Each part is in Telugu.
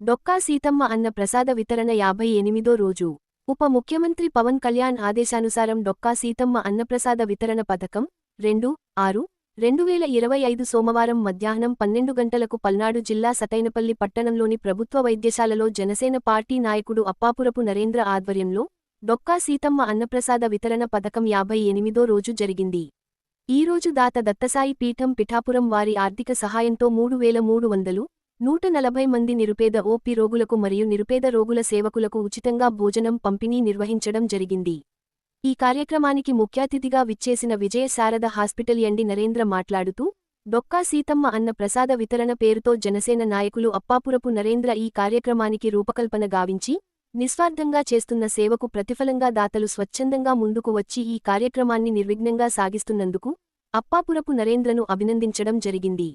డొక్కా సీతమ్మ అన్న ప్రసాద వితరణ 58వ రోజు. ఉప ముఖ్యమంత్రి పవన్ కళ్యాణ్ ఆదేశానుసారం డొక్కా సీతమ్మ అన్నప్రసాద వితరణ పథకం 2/6/2025 సోమవారం మధ్యాహ్నం 12 గంటలకు పల్నాడు జిల్లా సతైనపల్లి పట్టణంలోని ప్రభుత్వ వైద్యశాలలో జనసేన పార్టీ నాయకుడు అప్పాపురపు నరేంద్ర ఆధ్వర్యంలో డొక్కా సీతమ్మ అన్నప్రసాద వితరణ పథకం 58వ రోజు జరిగింది. ఈ రోజు దాత దత్తసాయి పీఠం పిఠాపురం వారి ఆర్థిక సహాయంతో 3,300 మంది నిరుపేద ఓపీ రోగులకు మరియు నిరుపేద రోగుల సేవకులకు ఉచితంగా భోజనం పంపిణీ నిర్వహించడం జరిగింది. ఈ కార్యక్రమానికి ముఖ్యాతిథిగా విచ్చేసిన విజయ శారద హాస్పిటల్ ఎండి నరేంద్ర మాట్లాడుతూ, డొక్కా సీతమ్మ అన్న ప్రసాద వితరణ పేరుతో జనసేన నాయకులు అప్పాపురపు నరేంద్ర ఈ కార్యక్రమానికి రూపకల్పన గావించి, నిస్వార్థంగా చేస్తున్న సేవకు ప్రతిఫలంగా దాతలు స్వచ్ఛందంగా ముందుకు వచ్చి ఈ కార్యక్రమాన్ని నిర్విఘ్నంగా సాగిస్తున్నందుకు అప్పాపురపు నరేంద్రను అభినందించడం జరిగింది.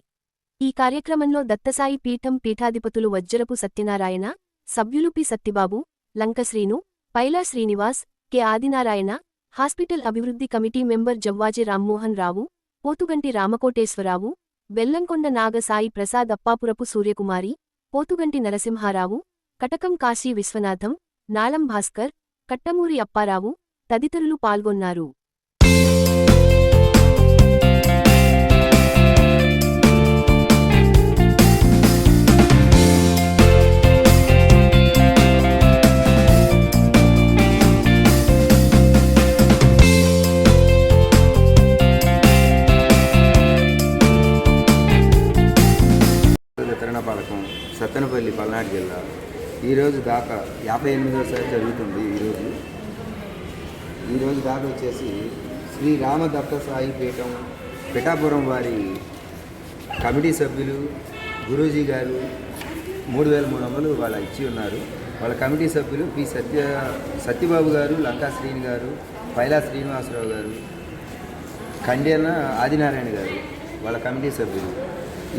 ఈ కార్యక్రమంలో దత్తసాయి పీఠం పీఠాధిపతులు వజ్జరపు సత్యనారాయణ, సభ్యులు పి సత్తిబాబు, లంకశ్రీను, పైలా శ్రీనివాస్, కె ఆదినారాయణ, హాస్పిటల్ అభివృద్ధి కమిటీ మెంబర్ జవ్వాజి రామ్మోహన్ రావు, పోతుగంటి రామకోటేశ్వరరావు, బెల్లంకొండ నాగ సాయి ప్రసాద్, అప్పాపురపు సూర్యకుమారి, పోతుగంటి నరసింహారావు, కటకం కాశీ విశ్వనాథం, నాళం భాస్కర్, కట్టమూరి అప్పారావు తదితరులు పాల్గొన్నారు. వితరణ పథకం సత్తెనపల్లి పల్నాడు జిల్లా ఈరోజు దాకా 58వసారి జరుగుతుంది. ఈరోజు దాకా వచ్చేసి శ్రీ రామ దత్తసాయి పీఠం పిఠాపురం వారి కమిటీ సభ్యులు గురూజీ గారు 3,300 వాళ్ళ ఇచ్చి ఉన్నారు. వాళ్ళ కమిటీ సభ్యులు పి సత్యబాబు గారు, లంకా శ్రీని గారు, పైలా శ్రీనివాసరావు గారు, కండేన ఆదినారాయణ గారు వాళ్ళ కమిటీ సభ్యులు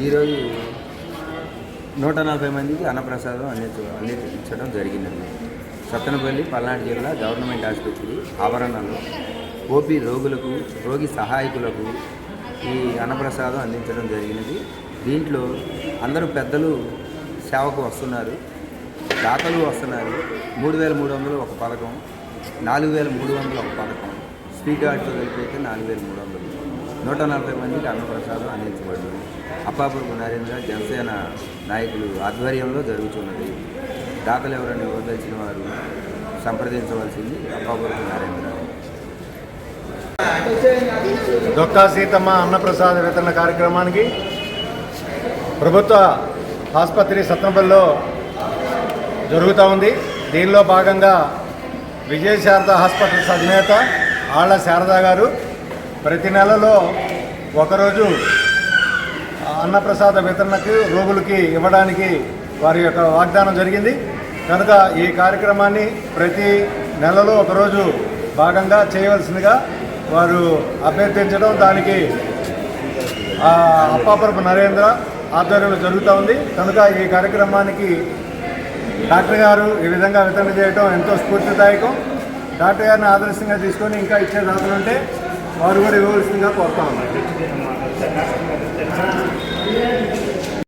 ఈరోజు 140 మందికి అన్నప్రసాదం అందించడం జరిగిందండి. సత్తెనపల్లి పల్నాడు జిల్లా గవర్నమెంట్ ఆసుపత్రి ఆవరణలో ఓపీ రోగులకు, రోగి సహాయకులకు ఈ అన్నప్రసాదం అందించడం జరిగినది. దీంట్లో అందరూ పెద్దలు సేవకు వస్తున్నారు, దాతలు వస్తున్నారు. 3,300 ఒక పథకం, 4,300 ఒక పథకం, స్పీడ్ కార్డుతో కలిపి 4,300, 140 మందికి అన్నప్రసాదం అందించబడింది. అప్పాపురపు నరేంద్ర జనసేన నాయకులు ఆధ్వర్యంలో జరుగుతున్నది. దాతలు ఎవరైనా ఇవ్వదలిచిన వారు సంప్రదించవలసింది అప్పాపురపు నరేంద్ర. డొక్కా సీతమ్మ అన్నప్రసాద వితరణ కార్యక్రమానికి ప్రభుత్వ ఆసుపత్రి సత్తెనపల్లిలో జరుగుతూ ఉంది. దీనిలో భాగంగా విజయ శారద హాస్పిటల్స్ అధినేత ఆళ్ల శారద గారు ప్రతి నెలలో ఒకరోజు అన్నప్రసాద వితరణకు రోగులకి ఇవ్వడానికి వారి యొక్క వాగ్దానం జరిగింది. కనుక ఈ కార్యక్రమాన్ని ప్రతి నెలలో ఒకరోజు భాగంగా చేయవలసిందిగా వారు అభ్యర్థించడం, దానికి అప్పాపురపు నరేంద్ర ఆధ్వర్యంలో జరుగుతూ ఉంది. కనుక ఈ కార్యక్రమానికి డాక్టర్ గారు ఈ విధంగా వితరణ చేయడం ఎంతో స్ఫూర్తిదాయకం. డాక్టర్ గారిని ఆదర్శంగా తీసుకొని ఇంకా ఇచ్చే దాతలుంటే వారు కూడా ఇవ్వవలసిందిగా కోరుతా ఉన్నారు.